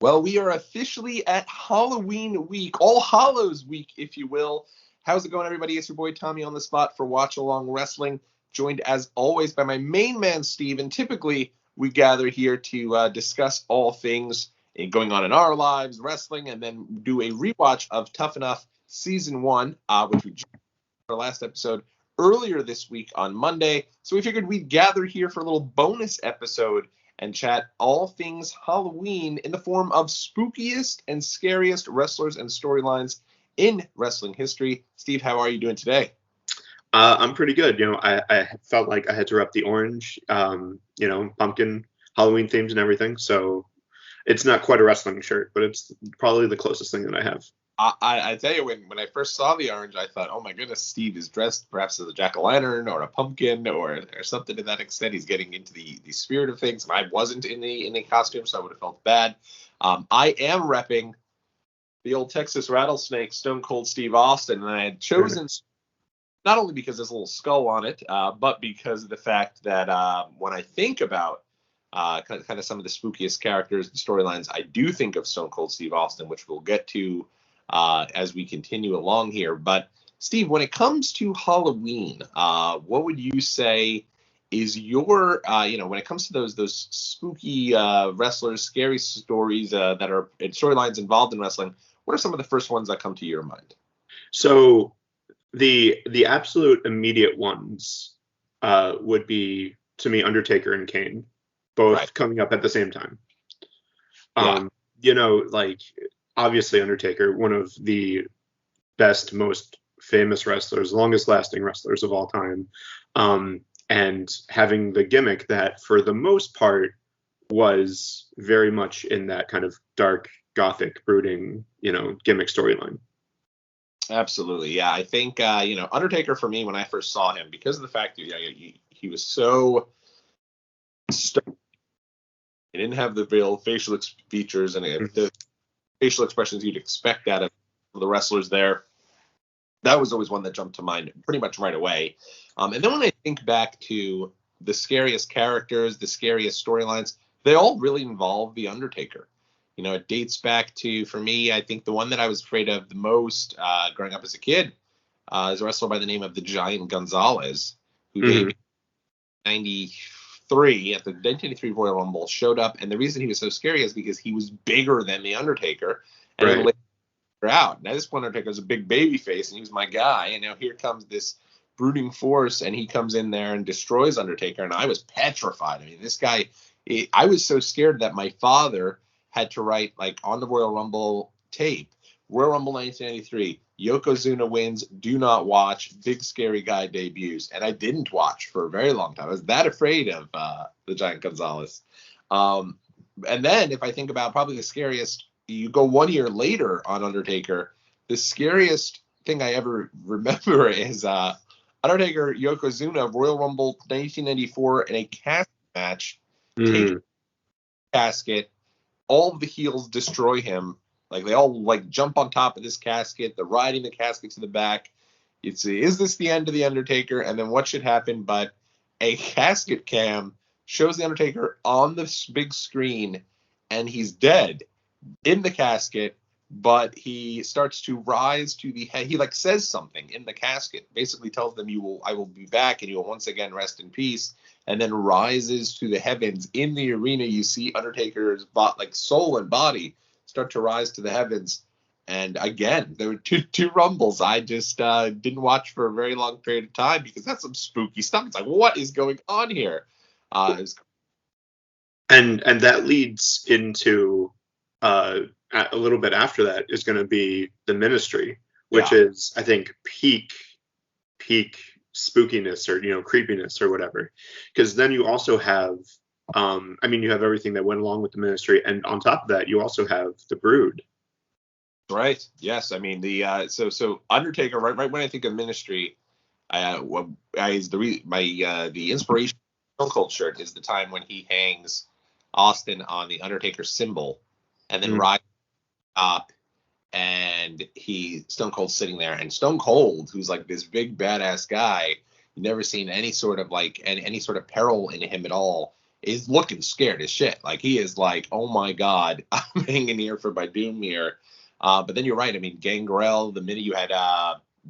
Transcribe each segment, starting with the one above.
Well, we are officially at Halloween week, All Hallows week, if you will. How's it going, everybody? It's your boy Tommy on the spot for Watch Along Wrestling, joined as always by my main man, Steve. And typically, we gather here to discuss all things going on in our lives, wrestling, and then do a rewatch of Tough Enough Season 1, which we just our last episode earlier this week on Monday. So we figured we'd gather here for a little bonus episode and chat all things Halloween in the form of spookiest and scariest wrestlers and storylines in wrestling history. Steve, how are you doing today? I'm pretty good. I felt like I had to rep the orange, pumpkin Halloween themes and everything. So it's not quite a wrestling shirt, but it's probably the closest thing that I have. I tell you, when I first saw the orange, I thought, oh my goodness, Steve is dressed perhaps as a jack-o'-lantern or a pumpkin or something to that extent. He's getting into the spirit of things. And I wasn't in the costume, so I would have felt bad. I am repping the old Texas Rattlesnake, Stone Cold Steve Austin, and I had chosen not only because there's a little skull on it, but because of the fact that when I think about kind of some of the spookiest characters and storylines, I do think of Stone Cold Steve Austin, which we'll get to as we continue along here. But Steve, when it comes to Halloween, what would you say is your, when it comes to those spooky wrestlers, scary stories that are storylines involved in wrestling, what are some of the first ones that come to your mind? So the absolute immediate ones would be, to me, Undertaker and Kane, both coming up at the same time. Obviously Undertaker, one of the best, most famous wrestlers, longest lasting wrestlers of all time. And having the gimmick that for the most part was very much in that kind of dark, gothic, brooding, gimmick storyline. Absolutely. Yeah. I think, Undertaker for me, when I first saw him, because of the fact that he was so he didn't have the real facial features and the facial expressions you'd expect out of the wrestlers there. That was always one that jumped to mind pretty much right away. And then when I think back to the scariest characters, the scariest storylines, they all really involve the Undertaker. It dates back to, for me, I think the one that I was afraid of the most growing up as a kid is a wrestler by the name of the Giant Gonzalez, who debuted in 1993 at the 1993 Royal Rumble, showed up, and the reason he was so scary is because he was bigger than the Undertaker, and then later out. Now this Undertaker was a big baby face, and he was my guy, and now here comes this brooding force, and he comes in there and destroys Undertaker, and I was petrified. I mean, this guy, I was so scared that my father had to write, like, on the Royal Rumble tape, Royal Rumble 1993, Yokozuna wins, do not watch, big scary guy debuts. And I didn't watch for a very long time. I was that afraid of the Giant Gonzalez. And then if I think about probably the scariest, you go 1 year later on Undertaker, the scariest thing I ever remember is Undertaker Yokozuna Royal Rumble 1994 in a casket match. Casket. All of the heels destroy him. Like, they all, jump on top of this casket. They're riding the casket to the back. Is this the end of the Undertaker? And then what should happen? But a casket cam shows the Undertaker on this big screen, and he's dead in the casket, but he starts to rise to the head. He, says something in the casket, basically tells them, I will be back, and you will once again rest in peace, and then rises to the heavens. In the arena, you see Undertaker's soul and body start to rise to the heavens. And again, there were two rumbles. I just didn't watch for a very long period of time because that's some spooky stuff. It's like, what is going on here? And that leads into a little bit after that is going to be the Ministry, which is, I think, peak spookiness or creepiness or whatever. Because then you also have you have everything that went along with the Ministry, and on top of that, you also have the Brood. Right. Yes. I mean, the so Undertaker. Right when I think of Ministry, the inspiration of Stone Cold shirt is the time when he hangs Austin on the Undertaker symbol, and then rides up, and Stone Cold's sitting there, and Stone Cold, who's like this big badass guy, you've never seen any sort of any sort of peril in him at all, is looking scared as shit. Like, he is like, oh my God, I'm hanging here for my doom here. But then you're right. I mean, Gangrel, the minute you had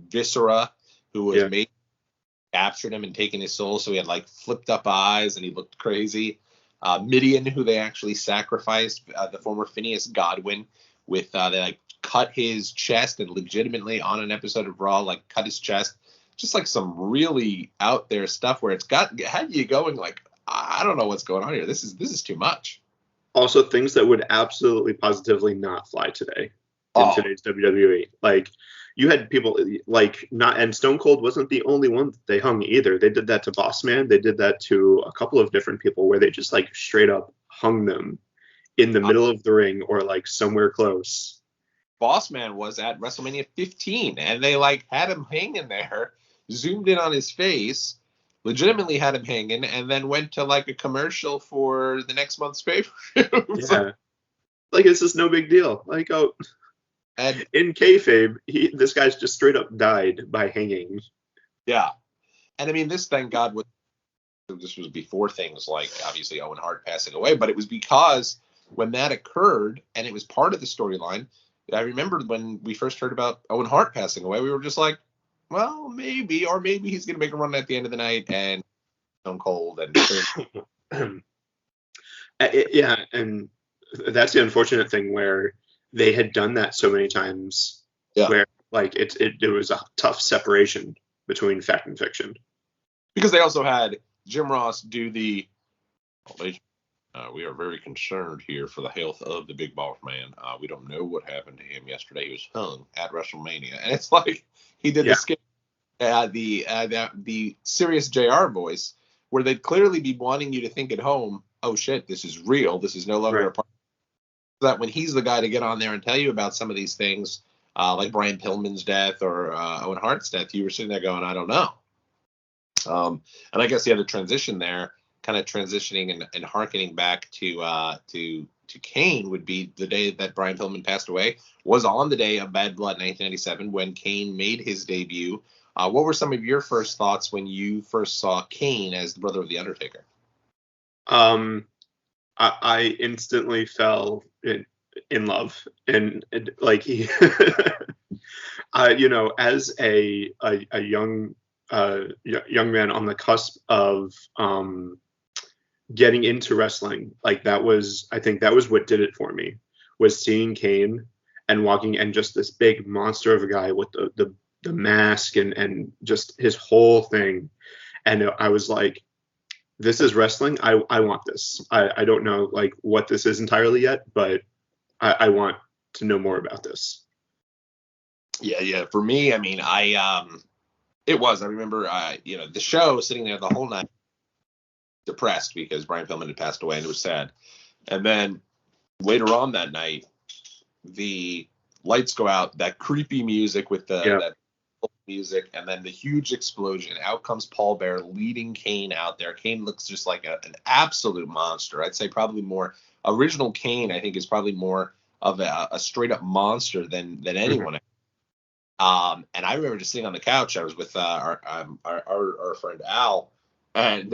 Viscera, who was made, captured him and taken his soul, so he had like flipped up eyes and he looked crazy. Midian, who they actually sacrificed, the former Phineas Godwin, with they like cut his chest, and legitimately on an episode of Raw, like cut his chest. Just like some really out there stuff where had you going like, I don't know what's going on here. This is too much. Also, things that would absolutely positively not fly today in today's WWE. Like, you had people like and Stone Cold wasn't the only one that they hung either. They did that to Boss Man. They did that to a couple of different people where they just like straight up hung them in the middle of the ring or like somewhere close. Boss Man was at WrestleMania 15 and they like had him hanging there, zoomed in on his face, legitimately had him hanging, and then went to like a commercial for the next month's pay-per-view. Yeah. Like, it's just no big deal. Like, and in kayfabe, this guy's just straight up died by hanging. Yeah. And I mean, this, thank God, this was before things like obviously Owen Hart passing away, but it was because when that occurred and it was part of the storyline. I remember when we first heard about Owen Hart passing away, we were just like, well, maybe he's going to make a run at the end of the night and Stone Cold and yeah, and that's the unfortunate thing where they had done that so many times, where like it was a tough separation between fact and fiction. Because they also had Jim Ross do the, we are very concerned here for the health of the Big Boss Man. We don't know what happened to him yesterday. He was hung at WrestleMania, and it's like he did the skit, the serious JR voice, where they'd clearly be wanting you to think at home, oh shit, this is real. This is no longer a part. That when he's the guy to get on there and tell you about some of these things, like Brian Pillman's death or Owen Hart's death, you were sitting there going, I don't know. And I guess the other transition there, kind of transitioning and hearkening back to Kane, would be the day that Brian Pillman passed away was on the day of Bad Blood 1997 when Kane made his debut. What were some of your first thoughts when you first saw Kane as the brother of the Undertaker? I instantly fell in love, and like he, as a young man on the cusp of getting into wrestling, like I think that was what did it for me, was seeing Kane and walking, and just this big monster of a guy with the mask and just his whole thing, and I was like, this is wrestling. I want this. I don't know like what this is entirely yet, but I want to know more about this. Yeah. For me, I mean, I remember, the show, sitting there the whole night, depressed because Brian Pillman had passed away and it was sad. And then later on that night, the lights go out, that creepy music with that music, and then the huge explosion. Out comes Paul Bearer leading Kane out there. Kane looks just like an absolute monster. I'd say probably more original Kane, I think, is probably more of a straight up monster than anyone. And I remember just sitting on the couch. I was with our friend Al, and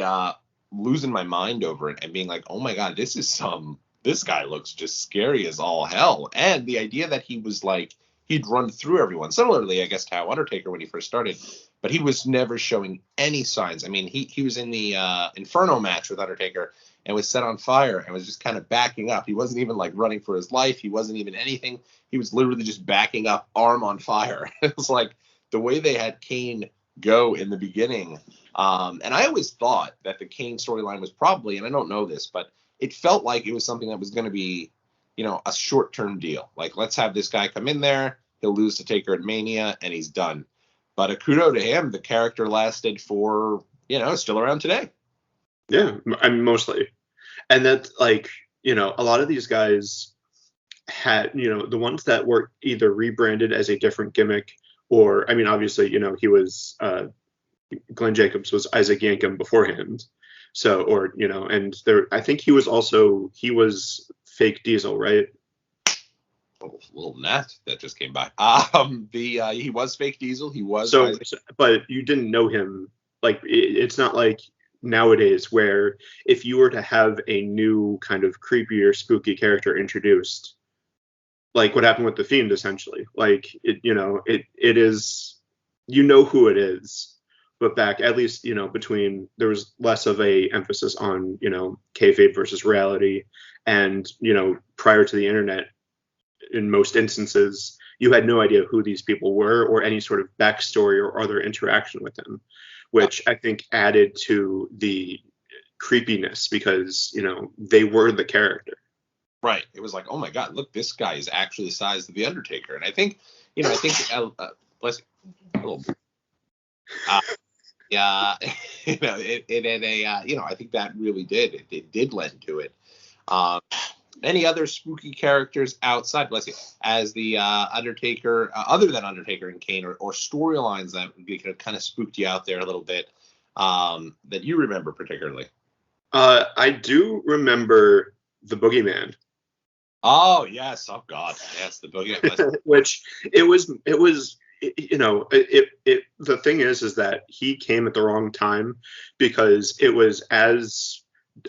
losing my mind over it and being like, oh my God, this guy looks just scary as all hell. And the idea that he was like, he'd run through everyone. Similarly, I guess, to how Undertaker when he first started, but he was never showing any signs. I mean, he was in the Inferno match with Undertaker and was set on fire and was just kind of backing up. He wasn't even like running for his life. He wasn't even anything. He was literally just backing up, arm on fire. It was like the way they had Kane go in the beginning. And I always thought that the Kane storyline was probably, and I don't know this, but it felt like it was something that was going to be, a short-term deal. Like, let's have this guy come in there, he'll lose to Taker at Mania, and he's done. But a kudo to him, the character lasted for, still around today. Yeah, I mean, mostly. And that's like, a lot of these guys had, the ones that were either rebranded as a different gimmick or, I mean, obviously, he was, Glenn Jacobs was Isaac Yankem beforehand. So, or, and there, I think he was Fake Diesel, right? Oh, little gnat that just came by. He was Fake Diesel. He was. So, but you didn't know him. Like, it's not like nowadays, where if you were to have a new kind of creepier, spooky character introduced, like what happened with the Fiend, essentially, like it is, who it is. But back, at least, between, there was less of a emphasis on, kayfabe versus reality. And, prior to the internet, in most instances, you had no idea who these people were or any sort of backstory or other interaction with them, which I think added to the creepiness because, they were the character. Right. It was like, oh my God, look, this guy is actually the size of the Undertaker. And I think, bless you, a little. Yeah, it had a, I think that really did. It did lend to it. Any other spooky characters outside, bless you, as the Undertaker, other than Undertaker and Kane, or storylines that kind of spooked you out there a little bit, that you remember particularly? I do remember the Boogeyman. Oh yes, oh God, yes, the Boogeyman. Which it was, the thing is that he came at the wrong time, because it was, as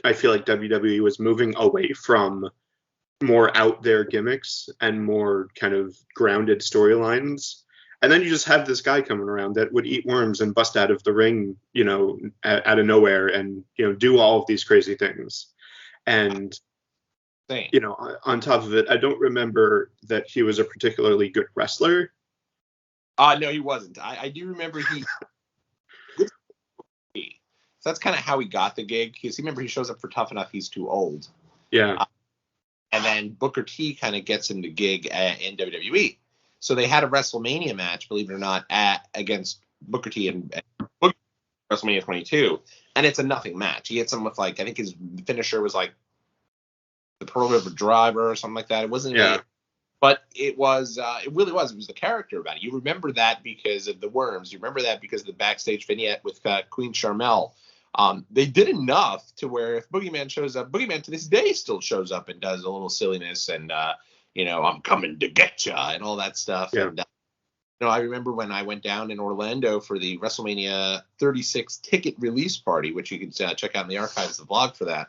I feel like WWE was moving away from more out there gimmicks and more kind of grounded storylines. And then you just have this guy coming around that would eat worms and bust out of the ring, out of nowhere, and, do all of these crazy things. And, on top of it, I don't remember that he was a particularly good wrestler. No, he wasn't. I do remember he. So that's kind of how he got the gig. Because remember, he shows up for Tough Enough. He's too old. Yeah. And then Booker T kind of gets him the gig in WWE. So they had a WrestleMania match, believe it or not, against Booker T and Booker, WrestleMania 22, and it's a nothing match. He hits him with, like, I think his finisher was like the Pearl River Driver or something like that. It wasn't. Yeah. But it was, it really was. It was the character about it. You remember that because of the worms. You remember that because of the backstage vignette with Queen Charmel. They did enough to where if Boogeyman shows up, Boogeyman to this day still shows up and does a little silliness and, I'm coming to get ya and all that stuff. Yeah. And, I remember when I went down in Orlando for the WrestleMania 36 ticket release party, which you can check out in the archives, the vlog for that.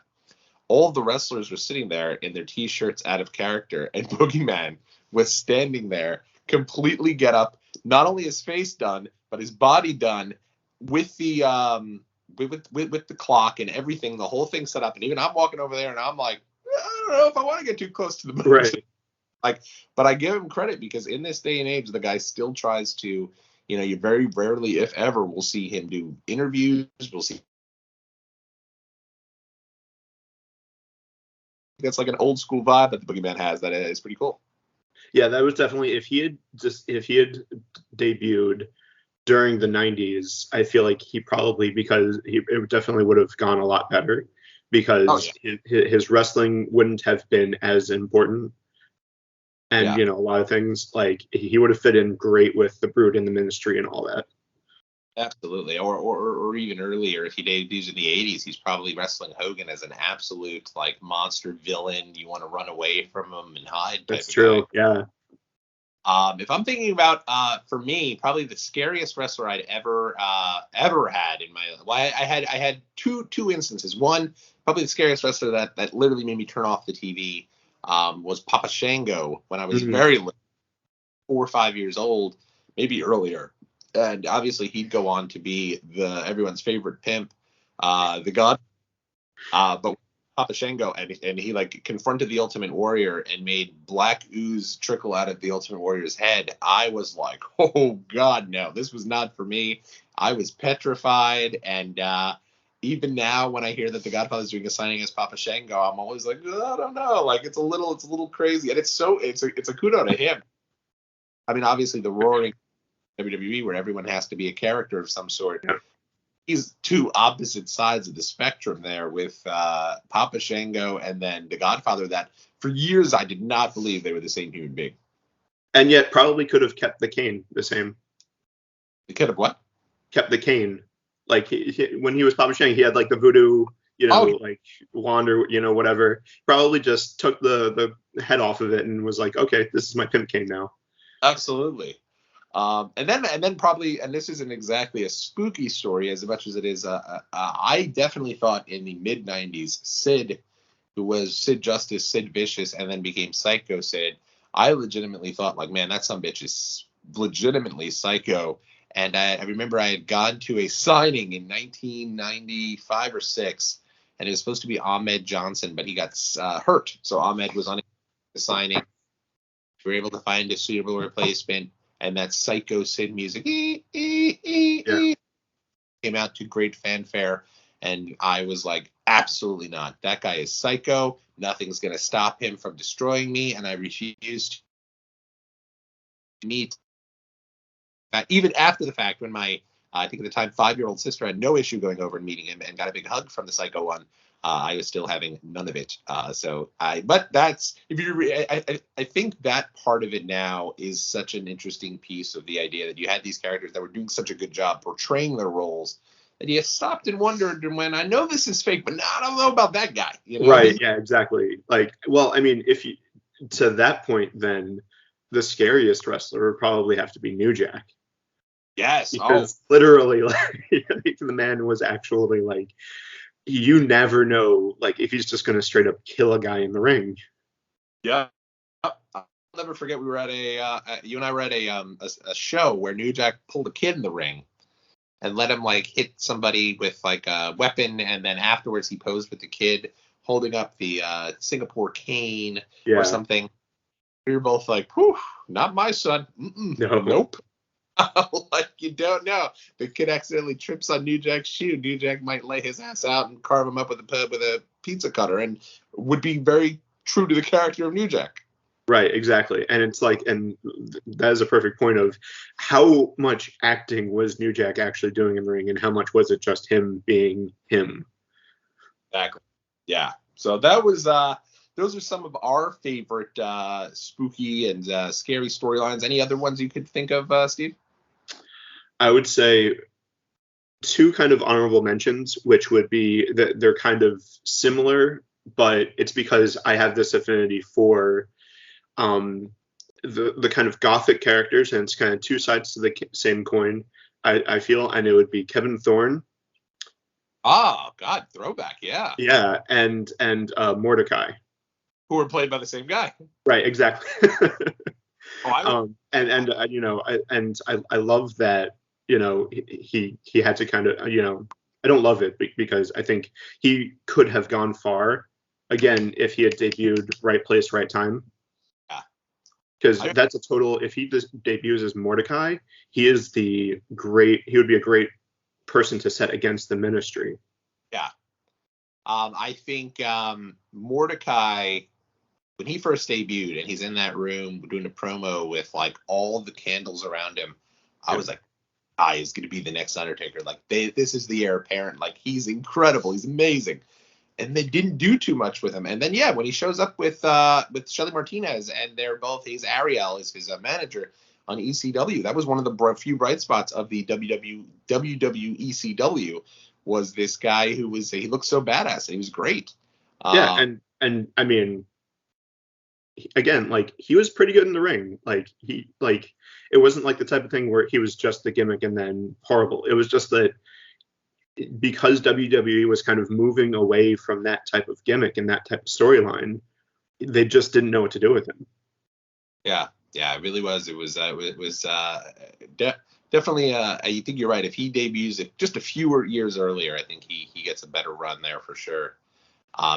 All of the wrestlers were sitting there in their T-shirts out of character, and Boogeyman was standing there, completely get up, not only his face done, but his body done, with the with the clock and everything, the whole thing set up. And even I'm walking over there, and I'm like, I don't know if I want to get too close to the moon. Right. But I give him credit because in this day and age, the guy still tries to, you very rarely, if ever, will see him do interviews. We'll see. That's like an old school vibe that the Boogeyman has that is pretty cool. Yeah, that was definitely, if he had debuted during the 90s, I feel like he probably, because it definitely would have gone a lot better, because his wrestling wouldn't have been as important. And, a lot of things, like, he would have fit in great with the Brood and the Ministry and all that. Absolutely. Or even earlier, if he debuts in the 80s, he's probably wrestling Hogan as an absolute, like, monster villain. You want to run away from him and hide. That's true. Yeah. If I'm thinking about, for me, probably the scariest wrestler I'd ever had in my life. Well, I had two instances. One, probably the scariest wrestler that literally made me turn off the TV, was Papa Shango when I was very little, 4 or 5 years old, maybe earlier. And obviously he'd go on to be everyone's favorite pimp, the God. But Papa Shango, and he like confronted the Ultimate Warrior and made black ooze trickle out of the Ultimate Warrior's head. I was like, oh God, no, this was not for me. I was petrified. And even now, when I hear that the Godfather's doing a signing as Papa Shango, I'm always like, I don't know, like it's a little crazy. And it's a kudo to him. I mean, obviously the roaring WWE where everyone has to be a character of some sort. Yeah. He's two opposite sides of the spectrum there with Papa Shango and then the Godfather, that for years I did not believe they were the same human being. And yet probably could have kept the cane the same. They could have what? Kept the cane. Like when he was Papa Shango, he had like the voodoo, like wand or, whatever. Probably just took the head off of it and was like, okay, this is my pimp cane now. Absolutely. And then probably, and this isn't exactly a spooky story as much as it is. I definitely thought in the mid '90s, Sid, who was Sid Justice, Sid Vicious, and then became Psycho Sid. I legitimately thought, like, man, that some bitch is legitimately psycho. And I remember I had gone to a signing in 1995 or six, and it was supposed to be Ahmed Johnson, but he got hurt, so Ahmed was unable to signing. We were able to find a suitable replacement, and that Psycho Sid music came out to great fanfare. And I was like, absolutely not. That guy is psycho. Nothing's going to stop him from destroying me. And I refused to meet. Even after the fact, when my, I think at the time, 5-year-old sister had no issue going over and meeting him and got a big hug from the psycho one, I was still having none of it. But that's, if you, I think that part of it now is such an interesting piece of the idea that you had these characters that were doing such a good job portraying their roles that you stopped and wondered when, I know this is fake, but no, I don't know about that guy. You know? Right. Yeah, exactly. Like, well, I mean, if you, to that point, then the scariest wrestler would probably have to be New Jack. Yes. Because literally, like, the man was actually like, you never know, like, if he's just going to straight up kill a guy in the ring. Yeah. I'll never forget, we were at you and I were at a show where New Jack pulled a kid in the ring and let him, like, hit somebody with, like, a weapon, and then afterwards he posed with the kid holding up the Singapore cane or something. We were both like, whew, not my son. No. Nope. Like, you don't know. The kid accidentally trips on New Jack's shoe. New Jack might lay his ass out and carve him up with a pizza cutter, and would be very true to the character of New Jack. Right, exactly. And it's like, and that is a perfect point of how much acting was New Jack actually doing in the ring, and how much was it just him being him? Exactly. Yeah. So that was those are some of our favorite spooky and scary storylines. Any other ones you could think of, Steve? I would say two kind of honorable mentions, which would be that they're kind of similar, but it's because I have this affinity for the kind of gothic characters, and it's kind of two sides to the same coin, I feel, and it would be Kevin Thorne. Oh God, throwback, yeah. Yeah, and Mordecai, who were played by the same guy. Right, exactly. I love that, you know, he had to kind of, you know, I don't love it because I think he could have gone far again if he had debuted right place, right time. Because that's a total, if he just debuts as Mordecai, he would be a great person to set against the Ministry. Yeah. I think Mordecai, when he first debuted and he's in that room doing a promo with, like, all the candles around him, I was like, he's going to be the next Undertaker. Like, this is the heir apparent. Like, he's incredible. He's amazing. And they didn't do too much with him. And then, when he shows up with Shelly Martinez, and they're both, he's Ariel is his manager on ECW. That was one of the few bright spots of the WWECW, was this guy who was, he looked so badass and he was great. And I mean, again, like, he was pretty good in the ring. Like, it wasn't like the type of thing where he was just the gimmick and then horrible. It was just that because WWE was kind of moving away from that type of gimmick and that type of storyline, they just didn't know what to do with him. Yeah, it really was. It was definitely. I think you're right. If he debuts just a few years earlier, I think he gets a better run there for sure.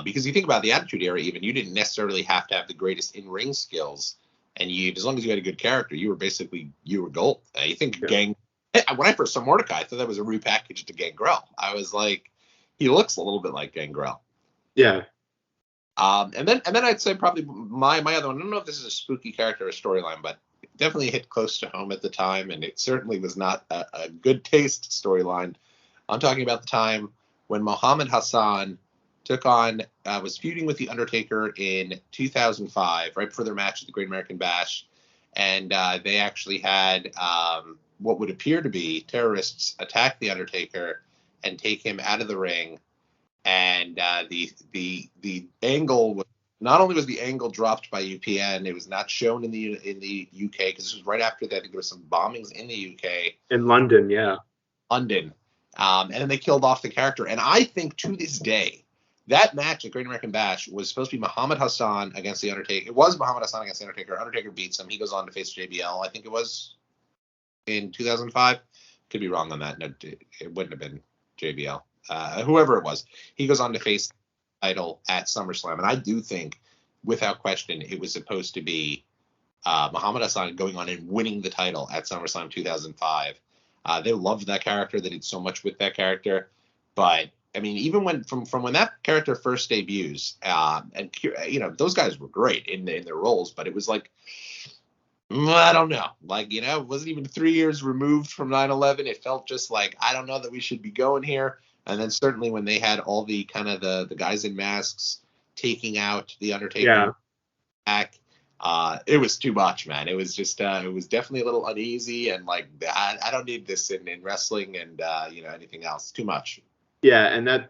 Because you think about the Attitude Era, even, you didn't necessarily have to have the greatest in-ring skills, and as long as you had a good character, you were gold. You think Gang. When I first saw Mordecai, I thought that was a repackage to Gangrel. I was like, he looks a little bit like Gangrel. Yeah. And then I'd say probably my other one. I don't know if this is a spooky character or storyline, but it definitely hit close to home at the time, and it certainly was not a good taste storyline. I'm talking about the time when Muhammad Hassan was feuding with the Undertaker in 2005, right before their match at the Great American Bash, and they actually had what would appear to be terrorists attack the Undertaker and take him out of the ring. And the angle was not only was the angle dropped by UPN, it was not shown in the UK because this was right after that. I think there was some bombings in the UK. In London, yeah. London. And then they killed off the character. And I think to this day, that match at Great American Bash was supposed to be Muhammad Hassan against The Undertaker. It was Muhammad Hassan against The Undertaker. Undertaker beats him. He goes on to face JBL. I think it was in 2005. Could be wrong on that. No, it wouldn't have been JBL. Whoever it was. He goes on to face the title at SummerSlam. And I do think, without question, it was supposed to be Muhammad Hassan going on and winning the title at SummerSlam 2005. They loved that character. They did so much with that character. But I mean, even when from when that character first debuts, and those guys were great in their roles, but it was like, I don't know, like, it wasn't even 3 years removed from 9/11. It felt just like, I don't know that we should be going here. And then certainly when they had all the kind of the guys in masks taking out the Undertaker back. It was too much, man. It was just, it was definitely a little uneasy, and like, I don't need this in wrestling and, anything else. Too much. Yeah. And that,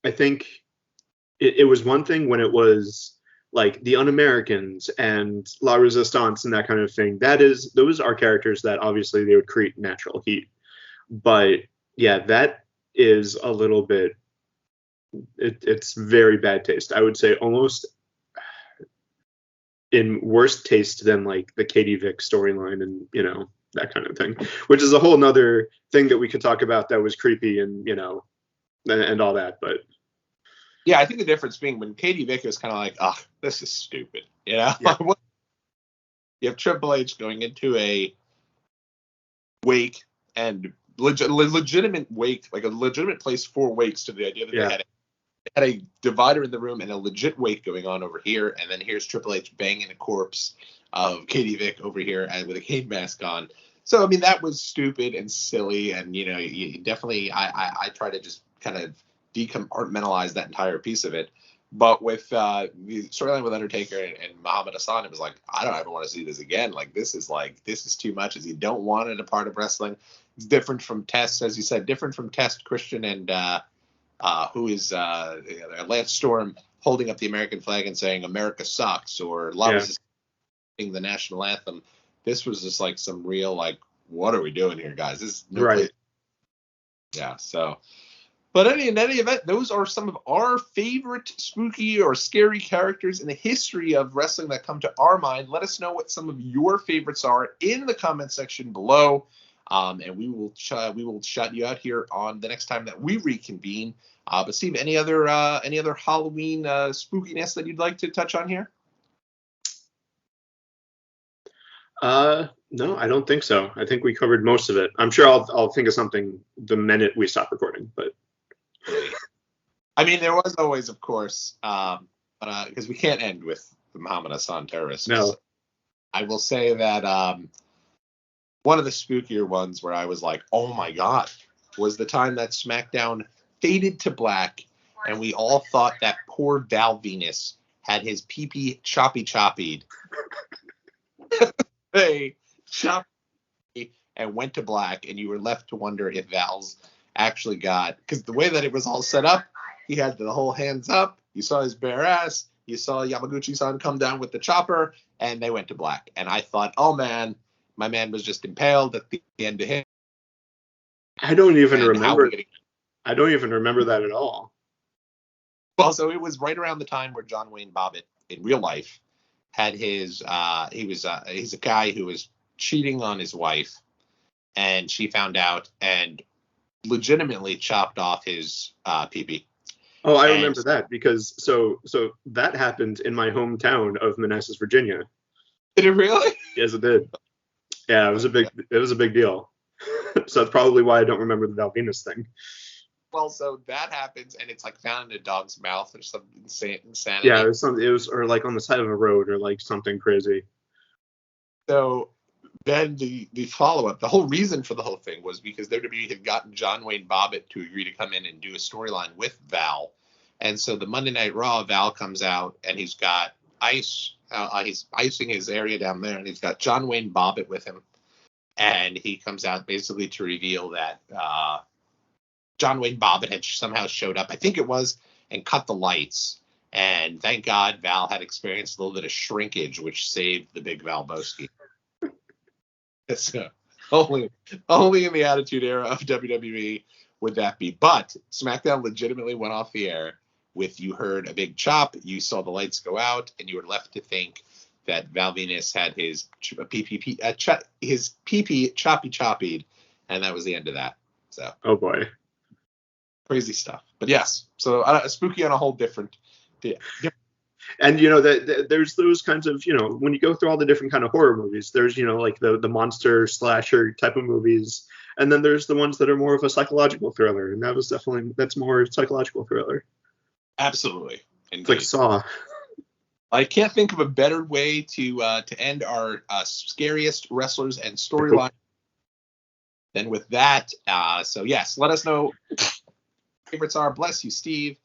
I think it was one thing when it was like the Un-Americans and La Resistance and that kind of thing. Those are characters that obviously they would create natural heat. But yeah, that is a little bit, it's very bad taste. I would say almost in worse taste than like the Katie Vick storyline and, that kind of thing, which is a whole nother thing that we could talk about that was creepy and, and all that. But yeah, I think the difference being when Katie Vick was kind of like, oh, this is stupid. Yeah. You have Triple H going into a wake and legitimate wake, like a legitimate place for wakes, to the idea that they had a divider in the room and a legit wake going on over here, and then here's Triple H banging a corpse of Katie Vick over here and with a Kane mask on. So I mean, that was stupid and silly, and you definitely, I try to just kind of decompartmentalize that entire piece of it. But with the storyline with Undertaker and Muhammad Hassan, it was like, I don't ever want to see this again. Like, this is too much. As you don't want it a part of wrestling. It's different from Test, as you said, different from Test, Christian, and who is Lance Storm holding up the American flag and saying America sucks, or Love singing the national anthem. This was just like some real, like, what are we doing here, guys? This is no place. Yeah, so. But in any event, those are some of our favorite spooky or scary characters in the history of wrestling that come to our mind. Let us know what some of your favorites are in the comment section below. And we will shout you out here on the next time that we reconvene. But Steve, any other Halloween spookiness that you'd like to touch on here? No, I don't think so. I think we covered most of it. I'm sure I'll think of something the minute we stop recording. But I mean, there was always, of course, because we can't end with the Muhammad Hassan terrorists. No. I will say that one of the spookier ones where I was like, oh my God, was the time that SmackDown faded to black, and we all thought that poor Val Venus had his pee-pee choppy-choppied. Hey, choppy, and went to black, and you were left to wonder if Val's actually got, because the way that it was all set up, he had the whole hands up, you saw his bare ass, you saw Yamaguchi-san come down with the chopper, and they went to black. And I thought, oh man, my man was just impaled at the end of him. I don't even remember that at all. Well, so it was right around the time where John Wayne Bobbitt in real life had his he's a guy who was cheating on his wife, and she found out and legitimately chopped off his pee-pee. Oh, I remember that, because so that happened in my hometown of Manassas, Virginia. Did it really? Yes, it did. Yeah, it was a big deal. So that's probably why I don't remember the Val Venus thing. Well, so that happens, and it's like found in a dog's mouth or some insanity. Yeah, it was or like on the side of a road or like something crazy. So then the follow-up, the whole reason for the whole thing was because WWE had gotten John Wayne Bobbitt to agree to come in and do a storyline with Val. And so the Monday Night Raw, Val comes out, and he's got ice. He's icing his area down there, and he's got John Wayne Bobbitt with him. And he comes out basically to reveal that John Wayne Bobbitt had somehow showed up, I think it was, and cut the lights. And thank God Val had experienced a little bit of shrinkage, which saved the big Val Boski. So only in the Attitude Era of WWE would that be. But SmackDown legitimately went off the air with, you heard a big chop, you saw the lights go out, and you were left to think that Val Venus had his PP choppy, and that was the end of that. So, oh boy, crazy stuff. But yes, so spooky on a whole different. And there's those kinds of, when you go through all the different kind of horror movies, there's like the monster slasher type of movies, and then there's the ones that are more of a psychological thriller, and that's more psychological thriller. Absolutely, it's like Saw. I can't think of a better way to end our scariest wrestlers and storyline than with that. So yes, let us know what favorites are. Bless you, Steve.